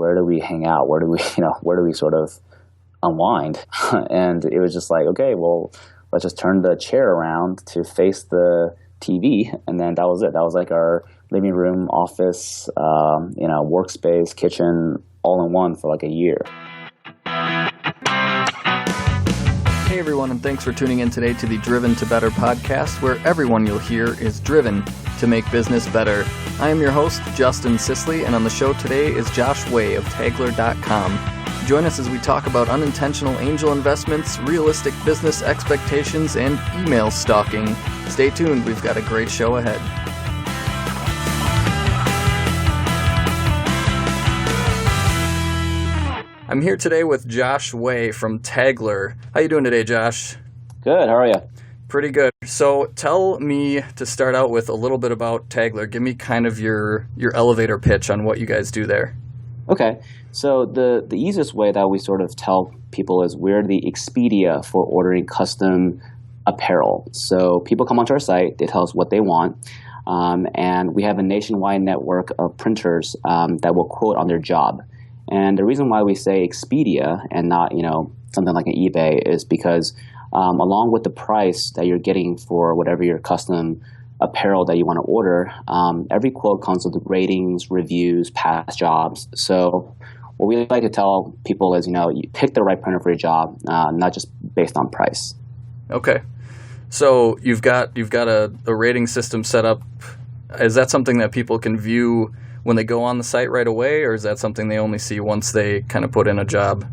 where do we hang out? Where do we, where do we sort of unwind? And it was just like, okay, well, let's just turn the chair around to face the TV. And then that was it. That was like our living room, office, workspace, kitchen, all in one for like a year. Hey everyone, and thanks for tuning in today to the Driven to Better podcast, where everyone you'll hear is driven to make business better. I am your host, Justin Sisley, and on the show today is Josh Way of Tagler.com. Join us as we talk about unintentional angel investments, realistic business expectations, and email stalking. Stay tuned, we've got a great show ahead. I'm here today with Josh Way from Tagler. How you doing today, Josh? Good, how are you? Pretty good. So tell me, to start out with, a little bit about Tagler. Give me kind of your elevator pitch on what you guys do there. Okay, so the easiest way that we sort of tell people is we're the Expedia for ordering custom apparel. So people come onto our site, they tell us what they want, and we have a nationwide network of printers that will quote on their job. And the reason why we say Expedia and not, something like an eBay is because along with the price that you're getting for whatever your custom apparel that you want to order, every quote comes with ratings, reviews, past jobs. So what we like to tell people is, you pick the right printer for your job, not just based on price. Okay. So you've got a rating system set up. Is that something that people can view when they go on the site right away, or is that something they only see once they kind of put in a job?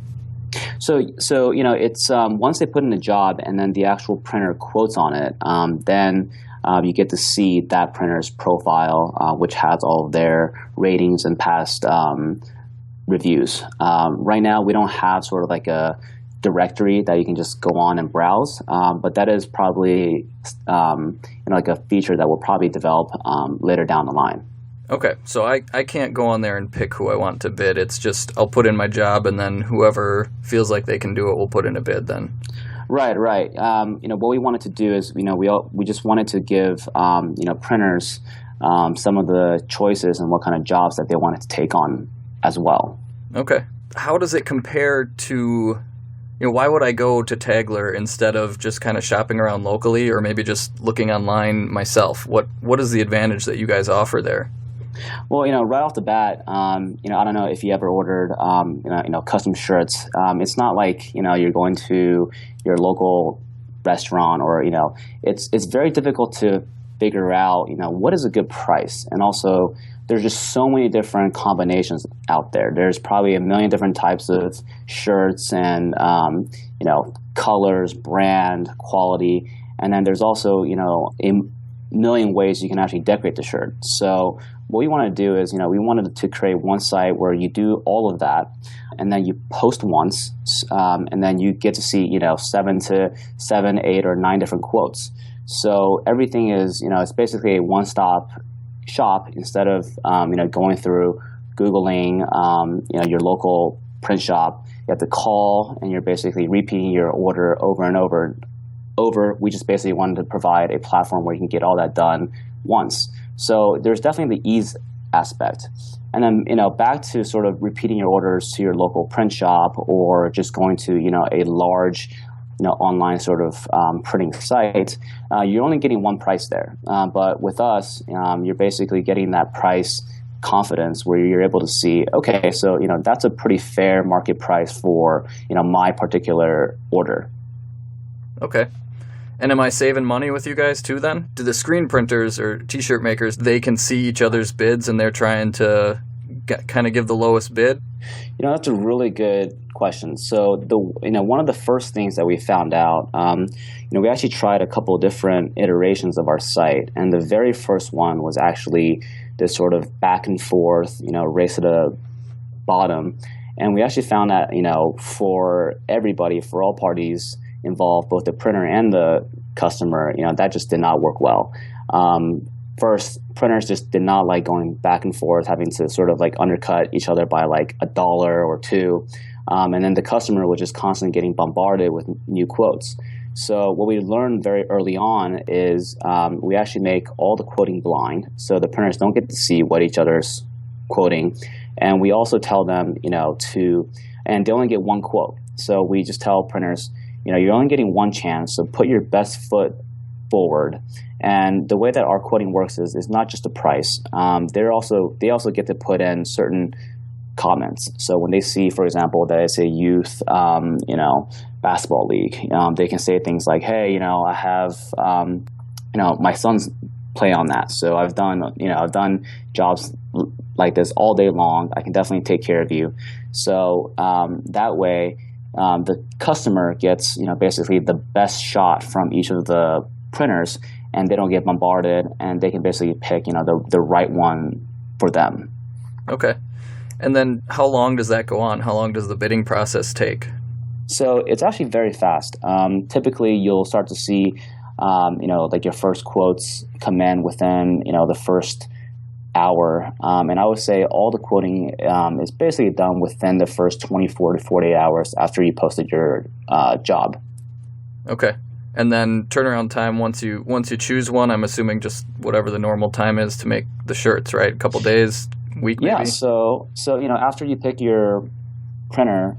So it's once they put in a job and then the actual printer quotes on it, then you get to see that printer's profile, which has all of their ratings and past reviews. Right now, we don't have sort of like a directory that you can just go on and browse, but that is probably like a feature that will probably develop later down the line. Okay, so I can't go on there and pick who I want to bid. It's just I'll put in my job, and then whoever feels like they can do it will put in a bid then. Right. What we wanted to do is, we just wanted to give, printers some of the choices and what kind of jobs that they wanted to take on as well. Okay. How does it compare to, why would I go to Tagler instead of just kind of shopping around locally or maybe just looking online myself? What is the advantage that you guys offer there? Well, right off the bat, I don't know if you ever ordered, custom shirts. It's not like, you're going to your local restaurant or, it's very difficult to figure out, what is a good price. And also, there's just so many different combinations out there. There's probably a million different types of shirts and, colors, brand, quality. And then there's also, a million ways you can actually decorate the shirt. So what we want to do is, we wanted to create one site where you do all of that, and then you post once, and then you get to see, 7, 8, or 9 different quotes. So everything is, it's basically a one-stop shop instead of, going through Googling, your local print shop. You have to call, and you're basically repeating your order over and over. We just basically wanted to provide a platform where you can get all that done once. So there's definitely the ease aspect. And then, back to sort of repeating your orders to your local print shop or just going to, a large, online sort of printing site, you're only getting one price there. But with us, you're basically getting that price confidence where you're able to see, okay, so, that's a pretty fair market price for, my particular order. Okay. And am I saving money with you guys too then? Do the screen printers or t-shirt makers, they can see each other's bids and they're trying to kind of give the lowest bid? That's a really good question. So one of the first things that we found out, we actually tried a couple of different iterations of our site. And the very first one was actually this sort of back and forth, race to the bottom. And we actually found that, for everybody, for all parties involved, both the printer and the customer, that just did not work well. First, printers just did not like going back and forth, having to sort of like undercut each other by like $1 or $2. And then the customer was just constantly getting bombarded with new quotes. So what we learned very early on is we actually make all the quoting blind. So the printers don't get to see what each other's quoting. And we also tell them, and they only get one quote. So we just tell printers, you're only getting one chance, so put your best foot forward. And the way that our quoting works is not just the price. They also get to put in certain comments. So when they see, for example, that it's a youth, basketball league, they can say things like, "Hey, I have, my son's play on that. So I've done jobs like this all day long. I can definitely take care of you." So that way, the customer gets, basically the best shot from each of the printers, and they don't get bombarded, and they can basically pick, the right one for them. Okay. And then how long does that go on? How long does the bidding process take? So it's actually very fast. Typically, you'll start to see, like your first quotes come in within, the first hour. And I would say all the quoting is basically done within the first 24 to 48 hours after you posted your job. Okay. And then turnaround time, once you choose one, I'm assuming just whatever the normal time is to make the shirts, right? A couple days, week maybe? Yeah, so after you pick your printer,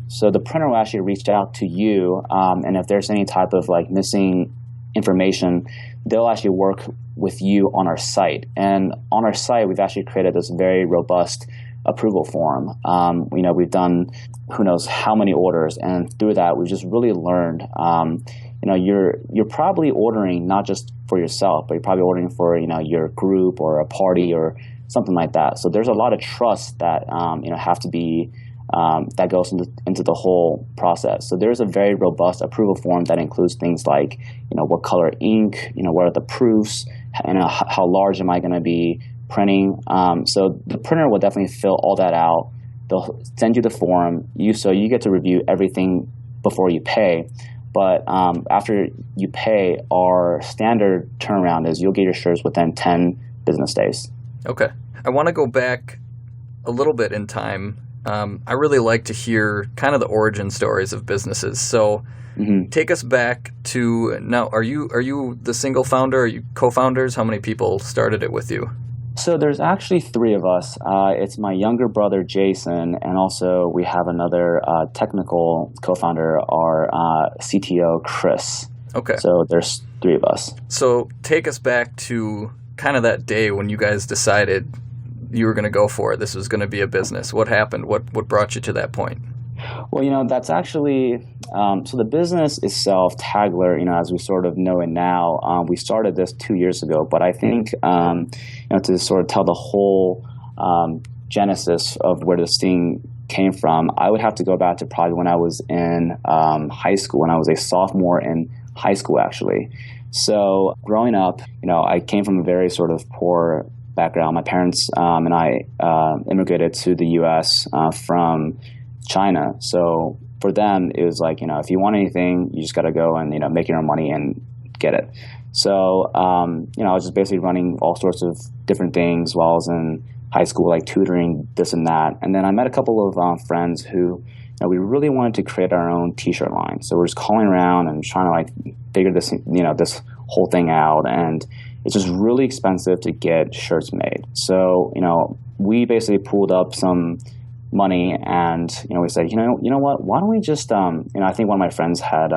so the printer will actually reach out to you, and if there's any type of like missing information, they'll actually work with you on our site. And on our site, we've actually created this very robust approval form. We've done who knows how many orders, and through that, we've just really learned. You're probably ordering not just for yourself, but you're probably ordering for your group or a party or something like that. So there's a lot of trust that have to be that goes into the whole process. So there's a very robust approval form that includes things like what color ink, what are the proofs, and how large am I going to be printing. So the printer will definitely fill all that out. They'll send you the form. So you get to review everything before you pay. But after you pay, our standard turnaround is you'll get your shirts within 10 business days. Okay. I want to go back a little bit in time. I really like to hear kind of the origin stories of businesses. So take us back to now. Are you the single founder? Are you co-founders? How many people started it with you? So there's actually three of us. It's my younger brother, Jason, and also we have another technical co-founder, our CTO, Chris. Okay. So there's three of us. So take us back to kind of that day when you guys decided you were going to go for it. This was going to be a business. What happened? What brought you to that point? Well, that's actually, so the business itself, Tagler, as we sort of know it now, we started this 2 years ago, but I think, to sort of tell the whole genesis of where this thing came from, I would have to go back to probably when I was in high school, when I was a sophomore in high school, actually. So growing up, I came from a very sort of poor background. My parents and I immigrated to the U.S. From China. So for them, it was like, if you want anything, you just got to go and, make your own money and get it. So, I was just basically running all sorts of different things while I was in high school, like tutoring, this and that. And then I met a couple of friends who, we really wanted to create our own t-shirt line. So we're just calling around and trying to like figure this, this whole thing out. And it's just really expensive to get shirts made. So, we basically pulled up some money and, we said, you know what, why don't we just, I think one of my friends had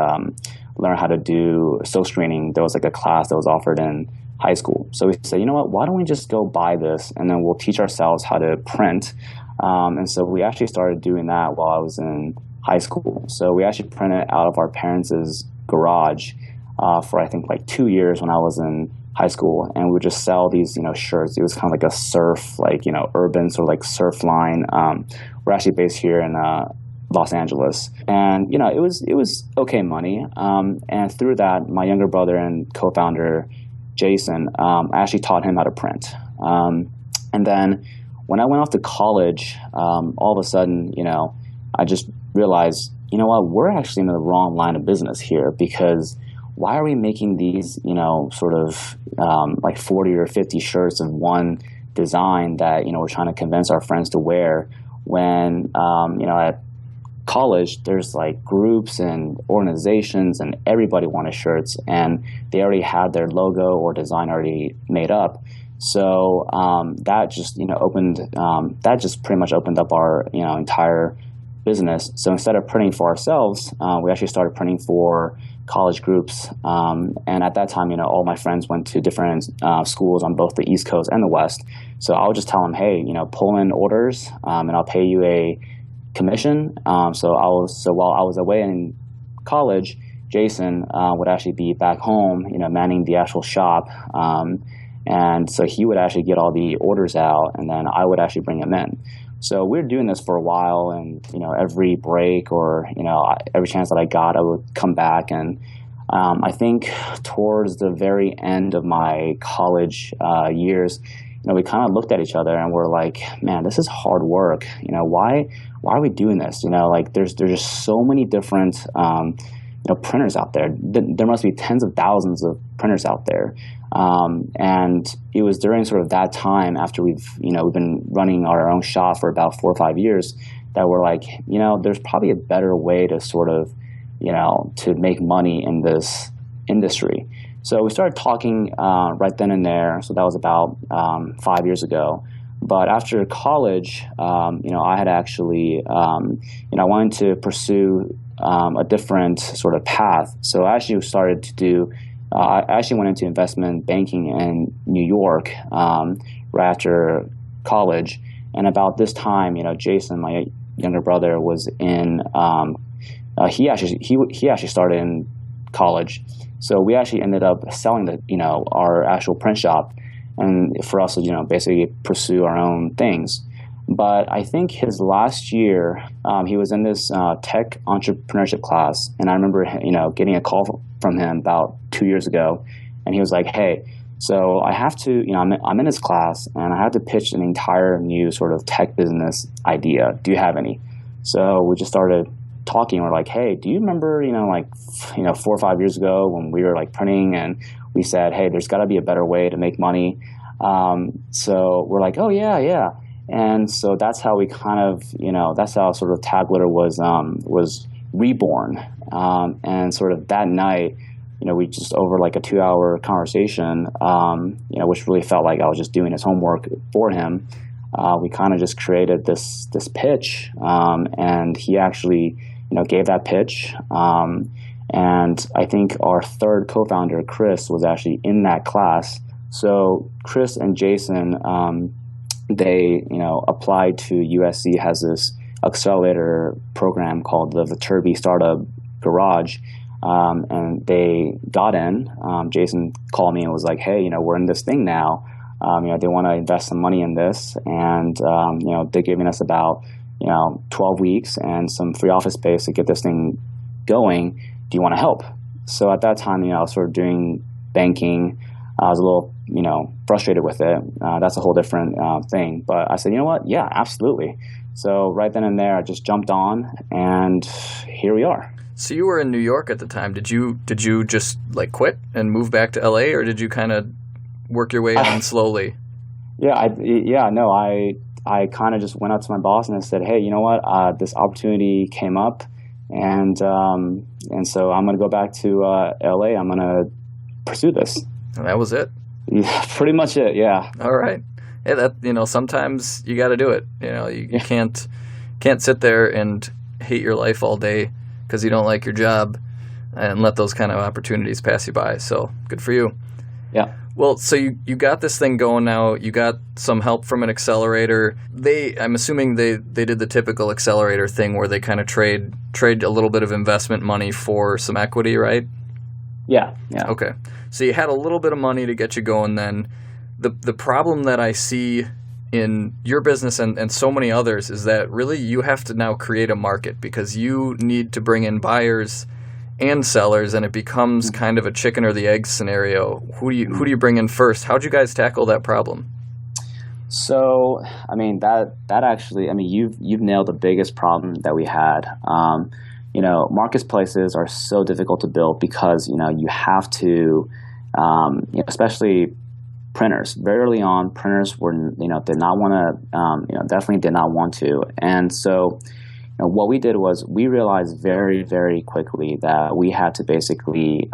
learned how to do silk screening. There was like a class that was offered in high school. So we said, you know what, why don't we just go buy this and then we'll teach ourselves how to print. And so we actually started doing that while I was in high school. So we actually printed out of our parents' garage for I think like 2 years when I was in high school, and we would just sell these, shirts. It was kind of like a surf, like, urban sort of like surf line. We're actually based here in Los Angeles, and it was okay money. And through that, my younger brother and co-founder Jason, I actually taught him how to print. And then when I went off to college, all of a sudden, I just realized, what, we're actually in the wrong line of business here, because why are we making these, sort of like 40 or 50 shirts of one design that, we're trying to convince our friends to wear when, at college, there's like groups and organizations and everybody wanted shirts and they already had their logo or design already made up. So that just that just pretty much opened up our entire business. So instead of printing for ourselves, we actually started printing for college groups. And at that time, all my friends went to different schools on both the East Coast and the West. So I would just tell them, hey, pull in orders, and I'll pay you a commission. So while I was away in college, Jason would actually be back home, manning the actual shop. And so he would actually get all the orders out, and then I would actually bring them in. So we were doing this for a while, and every break or every chance that I got, I would come back. And I think towards the very end of my college years, we kind of looked at each other and we're like, man, this is hard work. Why are we doing this? Like there's just so many different printers out there. There must be tens of thousands of printers out there. And it was during sort of that time after we've been running our own shop for about 4 or 5 years that we're like, there's probably a better way to sort of, to make money in this industry. So we started talking right then and there. So that was about 5 years ago. But after college, I had actually, I wanted to pursue a different sort of path. So I actually started to do, I actually went into investment banking in New York right after college. And about this time, Jason, my younger brother, was in, he actually started in college. So we actually ended up selling our actual print shop, and for us to basically pursue our own things. But I think his last year, he was in this tech entrepreneurship class, and I remember getting a call from him about 2 years ago, and he was like, "Hey, so I have to I'm in his class, and I have to pitch an entire new sort of tech business idea. Do you have any?" So we just started talking. We're like, "Hey, do you remember 4 or 5 years ago when we were like printing and we said, hey, there's got to be a better way to make money?" So we're like, "Oh yeah." And so that's how we kind of, that's how sort of Tagletter was reborn. And sort of that night, we just over like a 2-hour conversation, which really felt like I was just doing his homework for him. We kind of just created this pitch, and he actually, gave that pitch. And I think our third co-founder, Chris, was actually in that class. So Chris and Jason, they, applied to USC, has this accelerator program called the Viterbi Startup Garage. And they got in. Jason called me and was like, "Hey, we're in this thing now. They want to invest some money in this, and they're giving us about 12 weeks and some free office space to get this thing going. Do you want to help?" So at that time, I was sort of doing banking. I was a little, frustrated with it. That's a whole different thing. But I said, you know what? Yeah, absolutely. So right then and there, I just jumped on, and here we are. So you were in New York at the time. Did you just like quit and move back to LA, or did you kind of work your way in slowly? Yeah, I kind of just went up to my boss and I said, "Hey, you know what? This opportunity came up, and so I'm going to go back to LA. I'm going to pursue this." And that was it. Yeah, pretty much it. Yeah. All right. Yeah, that sometimes you got to do it. You can't sit there and hate your life all day because you don't like your job and let those kind of opportunities pass you by. So good for you. Yeah. Well, so you got this thing going now. You got some help from an accelerator. I'm assuming they did the typical accelerator thing where they kind of trade a little bit of investment money for some equity, right? Yeah. Okay. So you had a little bit of money to get you going then. The problem that I see in your business and so many others is that really you have to now create a market because you need to bring in buyers and sellers, and it becomes kind of a chicken or the egg scenario. Who do you bring in first? How'd you guys tackle that problem? So, that actually, you've nailed the biggest problem that we had. Marketplaces are so difficult to build because, you have to, especially printers. Very early on, printers were, did not want to, definitely did not want to. And so, what we did was we realized very, very quickly that we had to basically,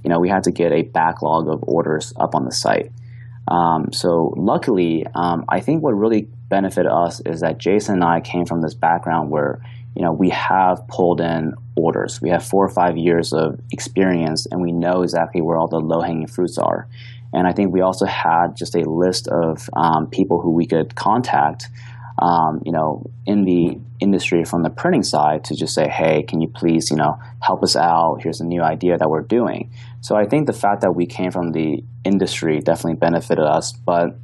we had to get a backlog of orders up on the site. So luckily, I think what really benefited us is that Jason and I came from this background where, we have pulled in orders. We have 4 or 5 years of experience, and we know exactly where all the low-hanging fruits are. And I think we also had just a list of people who we could contact, in the industry from the printing side to just say, hey, can you please, help us out? Here's a new idea that we're doing. So I think the fact that we came from the industry definitely benefited us. But,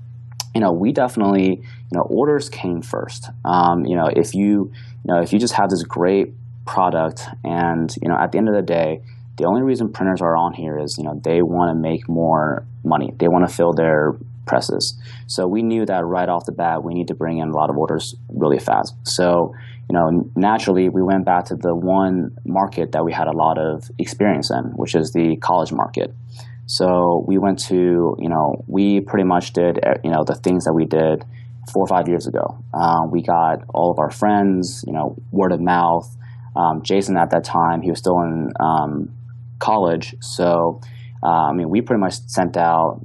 we definitely, orders came first. If you just have this great product and, at the end of the day, the only reason printers are on here is, they want to make more money. They want to fill their presses. So we knew that right off the bat, we need to bring in a lot of orders really fast. So, naturally, we went back to the one market that we had a lot of experience in, which is the college market. So we went to, we pretty much did, the things that we did 4 or 5 years ago. We got all of our friends, word of mouth. Jason at that time, he was still in college. So, we pretty much sent out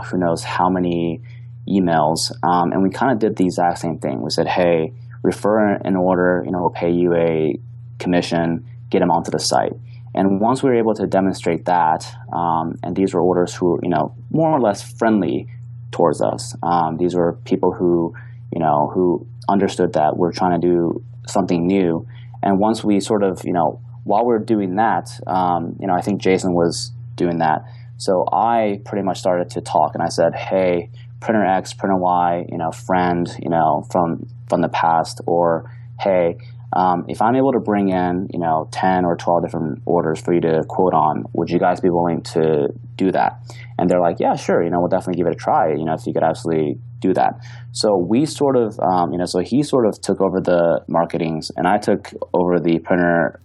who knows how many emails. And we kind of did the exact same thing. We said, hey, refer an order, we'll pay you a commission, get them onto the site. And once we were able to demonstrate that, and these were orders who were, more or less friendly towards us. These were people who understood that we're trying to do something new. And once we sort of, while we're doing that, I think Jason was doing that. So I pretty much started to talk, and I said, hey, printer X, printer Y, friend, from the past, or hey, if I'm able to bring in, 10 or 12 different orders for you to quote on, would you guys be willing to do that? And they're like, yeah, sure, we'll definitely give it a try, if you could actually do that. So we sort of, so he sort of took over the marketings, and I took over the printer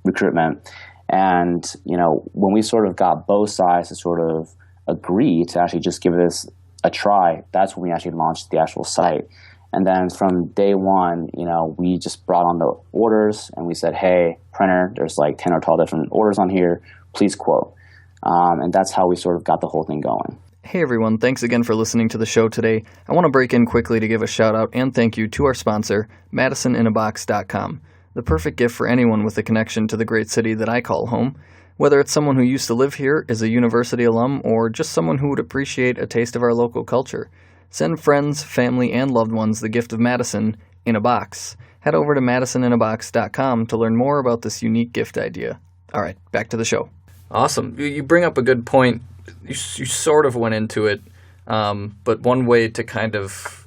recruitment. And, when we sort of got both sides to sort of agree to actually just give this a try, that's when we actually launched the actual site. And then from day one, we just brought on the orders, and we said, hey, printer, there's like 10 or 12 different orders on here, please quote. And that's how we sort of got the whole thing going. Hey everyone, thanks again for listening to the show today. I want to break in quickly to give a shout out and thank you to our sponsor, MadisonInABox.com. The perfect gift for anyone with a connection to the great city that I call home. Whether it's someone who used to live here, is a university alum, or just someone who would appreciate a taste of our local culture. Send friends, family, and loved ones the gift of Madison in a box. Head over to MadisonInABox.com to learn more about this unique gift idea. All right, back to the show. Awesome. You bring up a good point. You sort of went into it, but one way to kind of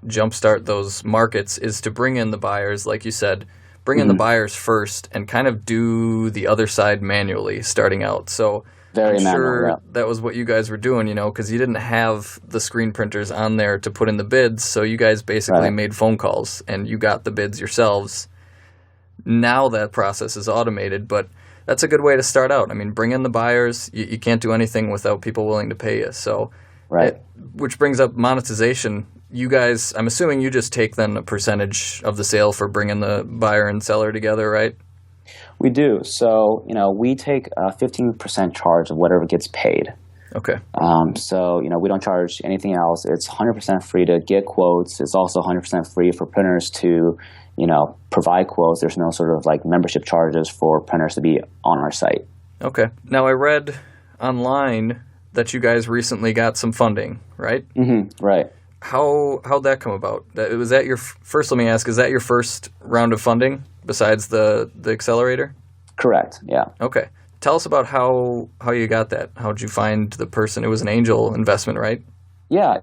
jumpstart those markets is to bring in the buyers, like you said, bring in the buyers first and kind of do the other side manually starting out. So I'm sure that was what you guys were doing, because you didn't have the screen printers on there to put in the bids. So you guys basically made phone calls and you got the bids yourselves. Now that process is automated, but that's a good way to start out. Bring in the buyers. You can't do anything without people willing to pay you. So, which brings up monetization. You guys, I'm assuming you just take then a percentage of the sale for bringing the buyer and seller together, right? We do. So, we take a 15% charge of whatever gets paid. Okay. So, we don't charge anything else. It's 100% free to get quotes. It's also 100% free for printers to, provide quotes. There's no sort of like membership charges for printers to be on our site. Okay. Now, I read online that you guys recently got some funding, right? Mm-hmm. Right. How'd that come about? Was that your first? Let me ask: is that your first round of funding besides the accelerator? Correct. Yeah. Okay. Tell us about how you got that. How'd you find the person? It was an angel investment, right? Yeah.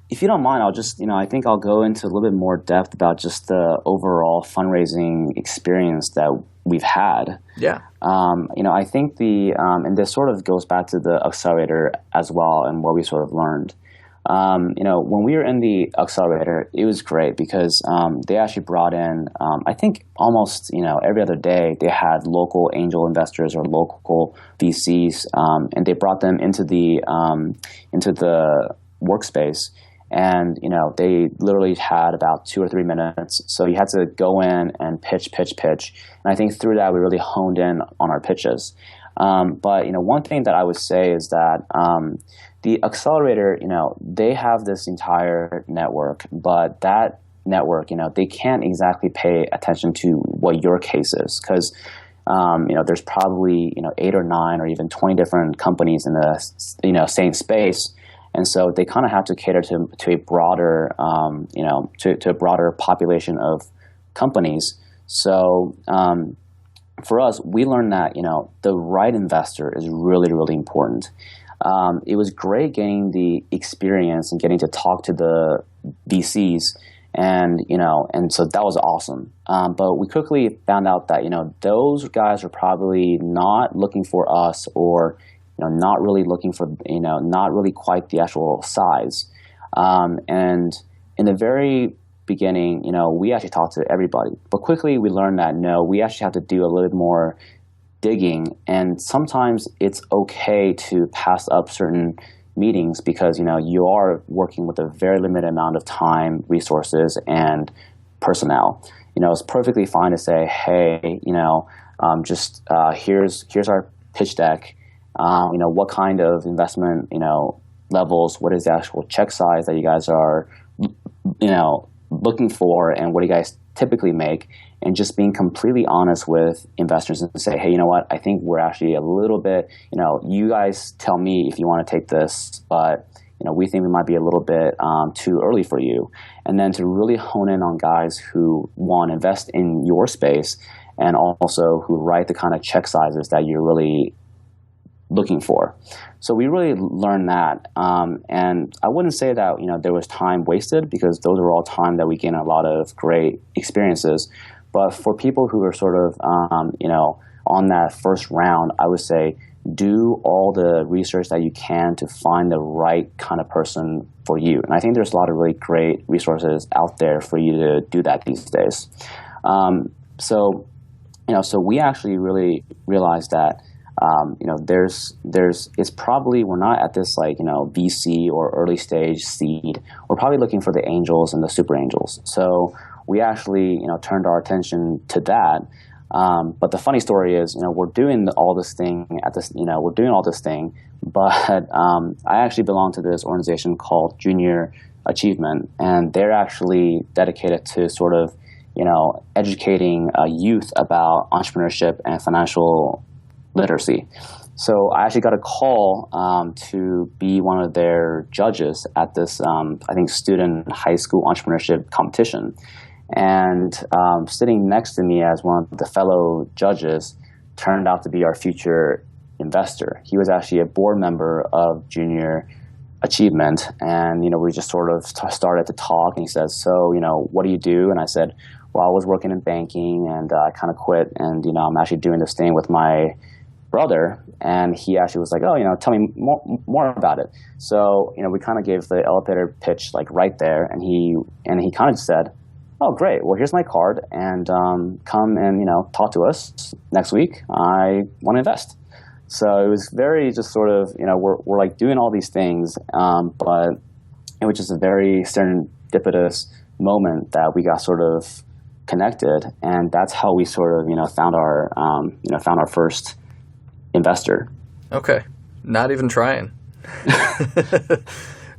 If you don't mind, I'll just I think I'll go into a little bit more depth about just the overall fundraising experience that we've had. Yeah. I think and this sort of goes back to the accelerator as well and what we sort of learned. When we were in the accelerator, it was great because they actually brought in, I think almost every other day they had local angel investors or local VCs, and they brought them into the workspace, and they literally had about 2 or 3 minutes. So you had to go in and pitch, and I think through that we really honed in on our pitches. But one thing that I would say is that the accelerator, they have this entire network, but that network, they can't exactly pay attention to what your case is because, there's probably, 8 or 9 or even 20 different companies in the, same space. And so they kind of have to cater to a broader, to a broader population of companies. So for us, we learned that, the right investor is really, really important. It was great getting the experience and getting to talk to the VCs, and so that was awesome. But we quickly found out that those guys are probably not looking for us, or not really looking for not really quite the actual size. And in the very beginning, we actually talked to everybody, but quickly we learned that no, we actually have to do a little bit more digging, and sometimes it's okay to pass up certain meetings because you are working with a very limited amount of time, resources, and personnel. It's perfectly fine to say, hey, here's our pitch deck. What kind of investment levels, what is the actual check size that you guys are looking for, and what do you guys typically make, and just being completely honest with investors and say, hey, you know what, I think we're actually a little bit, you guys tell me if you want to take this, but we think we might be a little bit too early for you. And then to really hone in on guys who want to invest in your space and also who write the kind of check sizes that you're really looking for. So we really learned that, and I wouldn't say that there was time wasted, because those were all time that we gained a lot of great experiences. But for people who are sort of on that first round, I would say do all the research that you can to find the right kind of person for you. And I think there's a lot of really great resources out there for you to do that these days. So we actually really realized that. It's probably, we're not at this VC or early stage seed. We're probably looking for the angels and the super angels. So we actually, turned our attention to that. But the funny story is, we're doing all this thing but I actually belong to this organization called Junior Achievement, and they're actually dedicated to sort of, educating youth about entrepreneurship and financial literacy. So I actually got a call to be one of their judges at this, I think, student high school entrepreneurship competition. And sitting next to me as one of the fellow judges turned out to be our future investor. He was actually a board member of Junior Achievement. And, we just sort of started to talk, and he says, so, what do you do? And I said, well, I was working in banking, and I kind of quit, and, I'm actually doing this thing with my brother. And he actually was like, oh, tell me more about it. So, we kind of gave the elevator pitch right there, and he kind of said, oh, great, well, here's my card, and come and talk to us next week. I want to invest. So it was very just sort of, we're doing all these things, but it was just a very serendipitous moment that we got sort of connected, and that's how we sort of found our first investor. Okay. Not even trying. It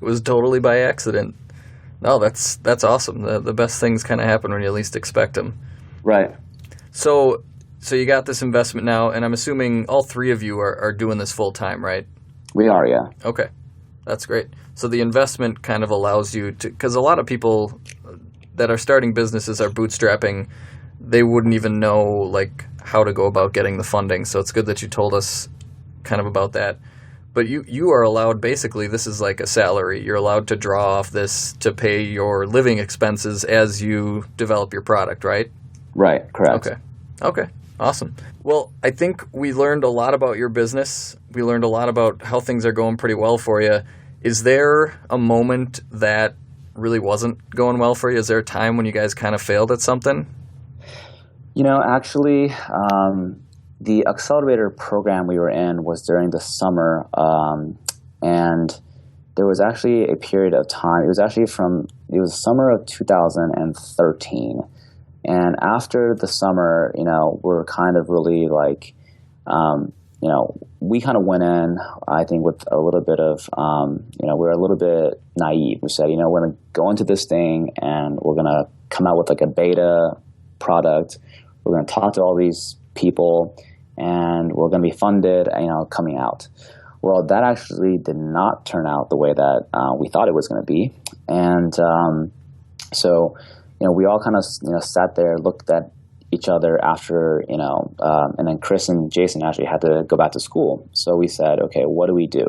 was totally by accident. No, that's awesome. The best things kind of happen when you least expect them. Right. So you got this investment now, and I'm assuming all three of you are doing this full time, right? We are, yeah. Okay. That's great. So the investment kind of allows you to, because a lot of people that are starting businesses are bootstrapping. They wouldn't even know how to go about getting the funding. So it's good that you told us kind of about that. But you are allowed, basically, this is like a salary. You're allowed to draw off this to pay your living expenses as you develop your product, right? Right, correct. Okay, awesome. Well, I think we learned a lot about your business. We learned a lot about how things are going pretty well for you. Is there a moment that really wasn't going well for you? Is there a time when you guys kind of failed at something? Actually, the accelerator program we were in was during the summer, and there was actually a period of time. It was summer of 2013, and after the summer, we're kind of really we kind of went in, I think, with a little bit of, we're a little bit naive. We said, we're going to go into this thing and we're going to come out with like a beta product. We're going to talk to all these people and we're going to be funded, coming out. Well, that actually did not turn out the way that we thought it was going to be. And so, we all kind of, sat there, looked at each other after, and then Chris and Jason actually had to go back to school. So we said, okay, what do we do?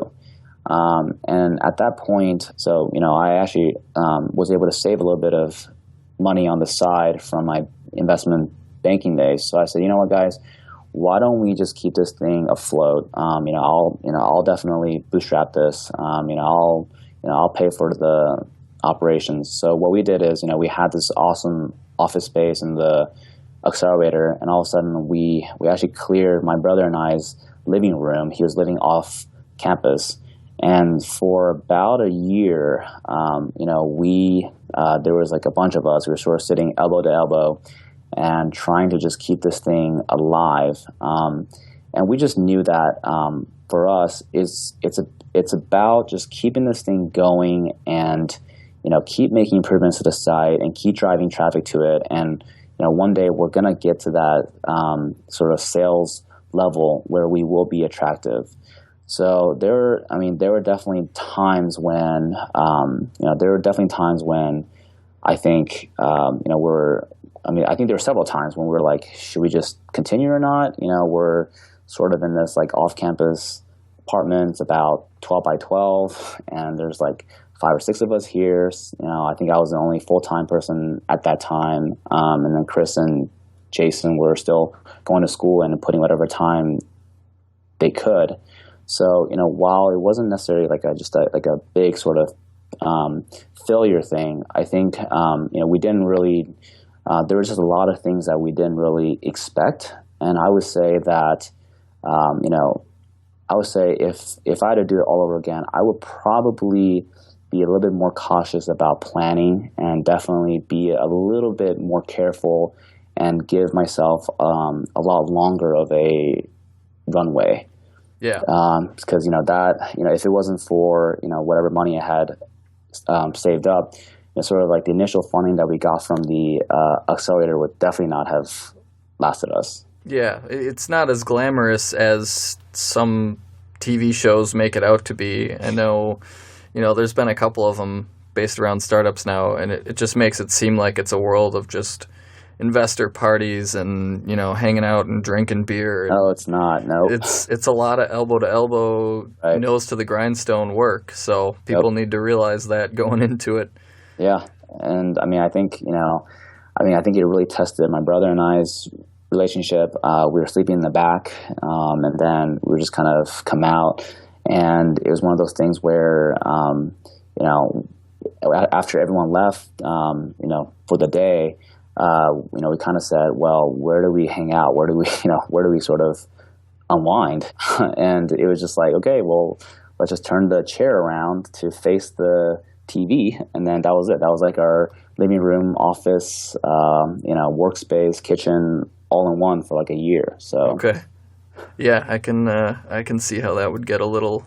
And at that point, so, I actually was able to save a little bit of money on the side from my investment banking days. So I said, you know what, guys, why don't we just keep this thing afloat? I'll definitely bootstrap this. I'll pay for the operations. So what we did is, we had this awesome office space in the accelerator, and all of a sudden we actually cleared my brother and I's living room. He was living off campus, and for about a year, there was like a bunch of us. We were sort of sitting elbow to elbow and trying to just keep this thing alive. And we just knew that for us, it's about just keeping this thing going and keep making improvements to the site and keep driving traffic to it. And one day we're going to get to that sort of sales level where we will be attractive. So there were definitely times when, I think, I think there were several times when we were like, should we just continue or not? We're sort of in this like off-campus apartment. It's about 12 by 12, and there's like 5 or 6 of us here. I think I was the only full-time person at that time. And then Chris and Jason were still going to school and putting whatever time they could. So, while it wasn't necessarily like a big sort of failure thing, I think, we didn't really, there was just a lot of things that we didn't really expect. And I would say that, if I had to do it all over again, I would probably be a little bit more cautious about planning and definitely be a little bit more careful and give myself a lot longer of a runway. Yeah. Because, if it wasn't for, whatever money I had saved up, sort of like the initial funding that we got from the accelerator would definitely not have lasted us. Yeah, it's not as glamorous as some TV shows make it out to be. I know, there's been a couple of them based around startups now, and it just makes it seem like it's a world of just investor parties and, hanging out and drinking beer. No, it's not. No, it's a lot of elbow to elbow, right, nose to the grindstone work. So people need to realize that going into it. Yeah, and I think it really tested my brother and I's relationship. We were sleeping in the back, and then we were just kind of come out, and it was one of those things where, after everyone left, for the day, we kind of said, well, where do we hang out? Where do we sort of unwind? And it was just like, okay, well, let's just turn the chair around to face the TV, and then that was it. That was like our living room, office, workspace, kitchen, all in one for like a year. So okay, yeah, I can see how that would get a little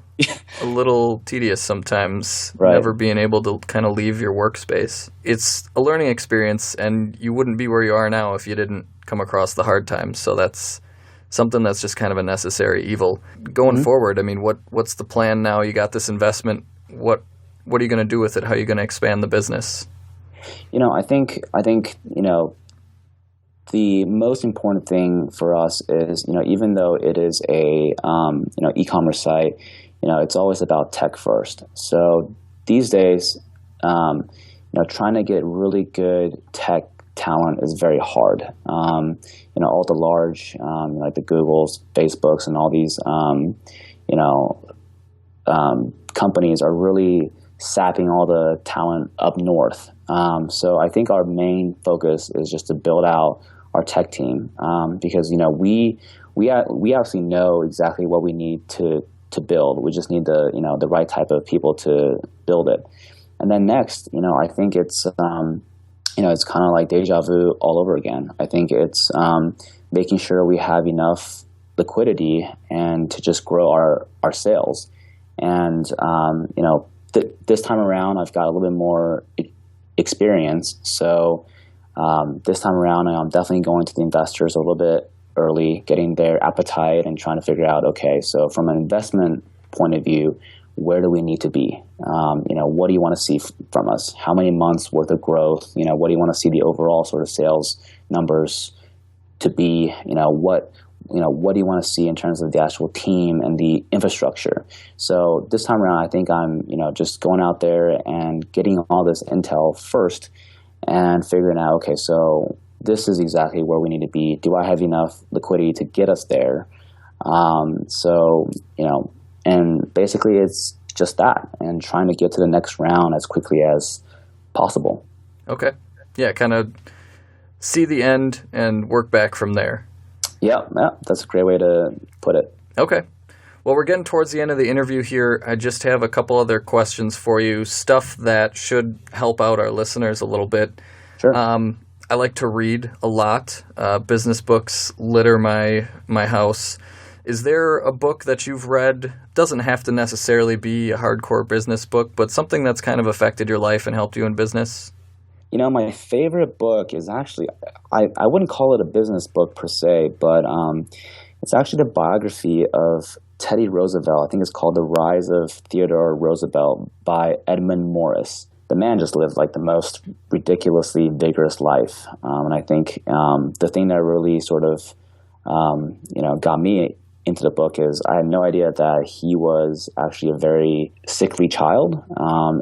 tedious sometimes. Right. Never being able to kind of leave your workspace. It's a learning experience, and you wouldn't be where you are now if you didn't come across the hard times. So that's something that's just kind of a necessary evil. Going forward, what's the plan now? You got this investment. What are you going to do with it? How are you going to expand the business? I think the most important thing for us is, even though it is a e-commerce site, it's always about tech first. So these days, trying to get really good tech talent is very hard. All the large, like the Googles, Facebooks, and all these, companies are really sapping all the talent up north. So I think our main focus is just to build out our tech team, because we actually know exactly what we need to build. We just need the right type of people to build it. And then next, I think it's it's kind of like deja vu all over again. I think it's making sure we have enough liquidity and to just grow our sales. And this time around, I've got a little bit more experience. So this time around, I'm definitely going to the investors a little bit early, getting their appetite and trying to figure out, okay, so from an investment point of view, where do we need to be? What do you want to see from us? How many months worth of growth? What do you want to see the overall sort of sales numbers to be? What do you want to see in terms of the actual team and the infrastructure? So this time around, I think I'm, just going out there and getting all this intel first and figuring out, okay, so this is exactly where we need to be. Do I have enough liquidity to get us there? And basically it's just that, and trying to get to the next round as quickly as possible. Okay. Yeah, kind of see the end and work back from there. Yeah, that's a great way to put it. Okay. Well, we're getting towards the end of the interview here. I just have a couple other questions for you, stuff that should help out our listeners a little bit. Sure. I like to read a lot. Business books litter my house. Is there a book that you've read? Doesn't have to necessarily be a hardcore business book, but something that's kind of affected your life and helped you in business? My favorite book is actually, I wouldn't call it a business book per se, but it's actually the biography of Teddy Roosevelt. I think it's called The Rise of Theodore Roosevelt by Edmund Morris. The man just lived like the most ridiculously vigorous life. And I think the thing that really sort of, got me into the book is I had no idea that he was actually a very sickly child.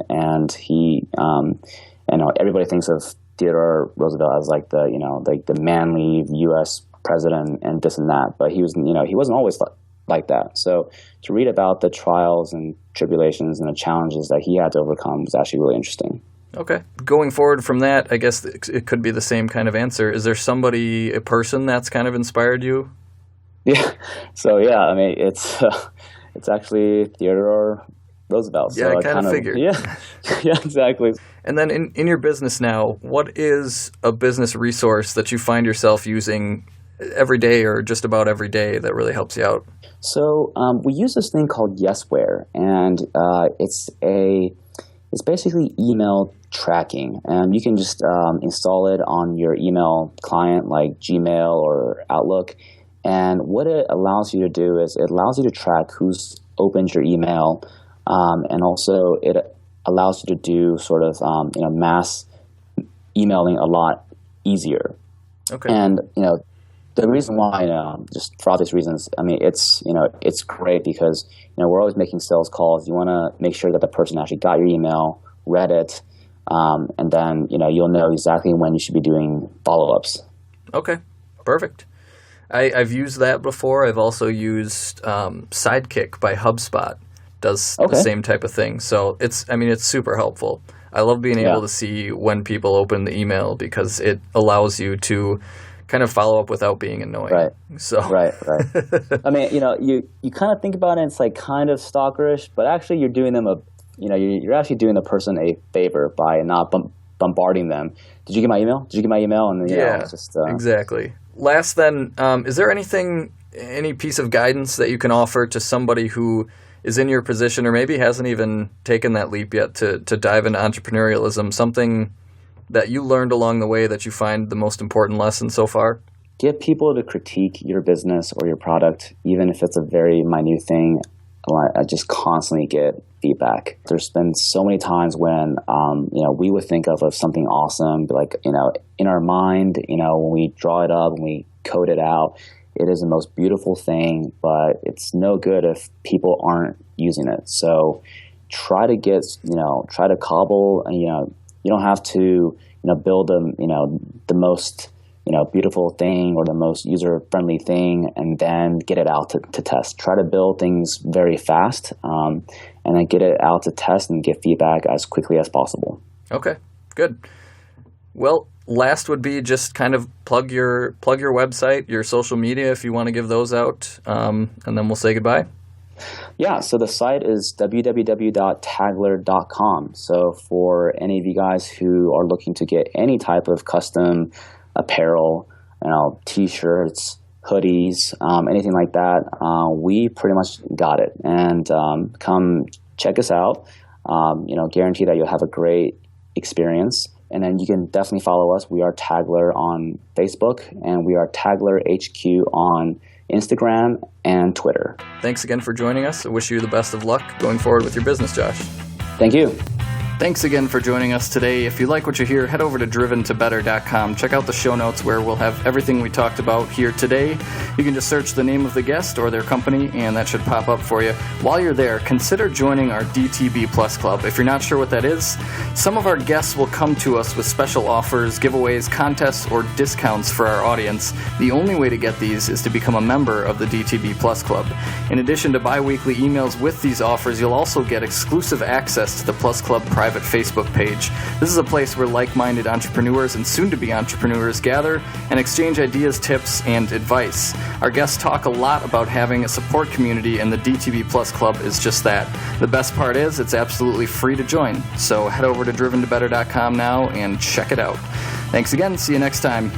And he, everybody thinks of Theodore Roosevelt as like the manly U.S. president and this and that, but he was, he wasn't always like that. So to read about the trials and tribulations and the challenges that he had to overcome was actually really interesting. Okay. Going forward from that, I guess it could be the same kind of answer. Is there a person that's kind of inspired you? Yeah. So I mean, it's actually Theodore Roosevelt. Yeah, so I kind of figured. Yeah, exactly. And then in your business now, what is a business resource that you find yourself using every day or just about every day that really helps you out? So we use this thing called Yesware, and it's basically email tracking. And you can just install it on your email client like Gmail or Outlook. And what it allows you to do is it allows you to track who's opened your email, and also it allows you to do sort of mass emailing a lot easier. Okay. And the reason why, just for obvious reasons, I mean, it's great because we're always making sales calls. You want to make sure that the person actually got your email, read it, and then you'll know exactly when you should be doing follow-ups. Okay, perfect. I've used that before. I've also used Sidekick by HubSpot. Does the same type of thing. So it's super helpful. I love being able to see when people open the email because it allows you to kind of follow up without being annoying. Right. So right. I mean, you kind of think about it, it's like kind of stalkerish, but actually you're doing them you're actually doing the person a favor by not bombarding them. Did you get my email? And it's just exactly. Last then, is there any piece of guidance that you can offer to somebody who is in your position or maybe hasn't even taken that leap yet to dive into entrepreneurialism, something that you learned along the way that you find the most important lesson so far? Get people to critique your business or your product, even if it's a very minute thing. I just constantly get feedback. There's been so many times when, we would think of something awesome, but like, in our mind, when we draw it up and we code it out, it is the most beautiful thing, but it's no good if people aren't using it. So try to cobble, and, you don't have to, build the most, beautiful thing or the most user-friendly thing and then get it out to test. Try to build things very fast, and then get it out to test and get feedback as quickly as possible. Okay, good. Well, last would be just kind of plug your website, your social media, if you want to give those out, and then we'll say goodbye. Yeah, so the site is www.tagler.com. So for any of you guys who are looking to get any type of custom apparel, T-shirts, hoodies, anything like that, we pretty much got it. And come check us out. Guarantee that you'll have a great experience. And then you can definitely follow us. We are Tagler on Facebook, and we are Tagler HQ on Instagram and Twitter. Thanks again for joining us. I wish you the best of luck going forward with your business, Josh. Thank you. Thanks again for joining us today. If you like what you hear, head over to driventobetter.com. Check out the show notes where we'll have everything we talked about here today. You can just search the name of the guest or their company, and that should pop up for you. While you're there, consider joining our DTB Plus Club. If you're not sure what that is, some of our guests will come to us with special offers, giveaways, contests, or discounts for our audience. The only way to get these is to become a member of the DTB Plus Club. In addition to bi-weekly emails with these offers, you'll also get exclusive access to the Plus Club private Facebook page. This is a place where like-minded entrepreneurs and soon-to-be entrepreneurs gather and exchange ideas, tips, and advice. Our guests talk a lot about having a support community, and the DTB Plus Club is just that. The best part is it's absolutely free to join. So head over to driventobetter.com now and check it out. Thanks again. See you next time.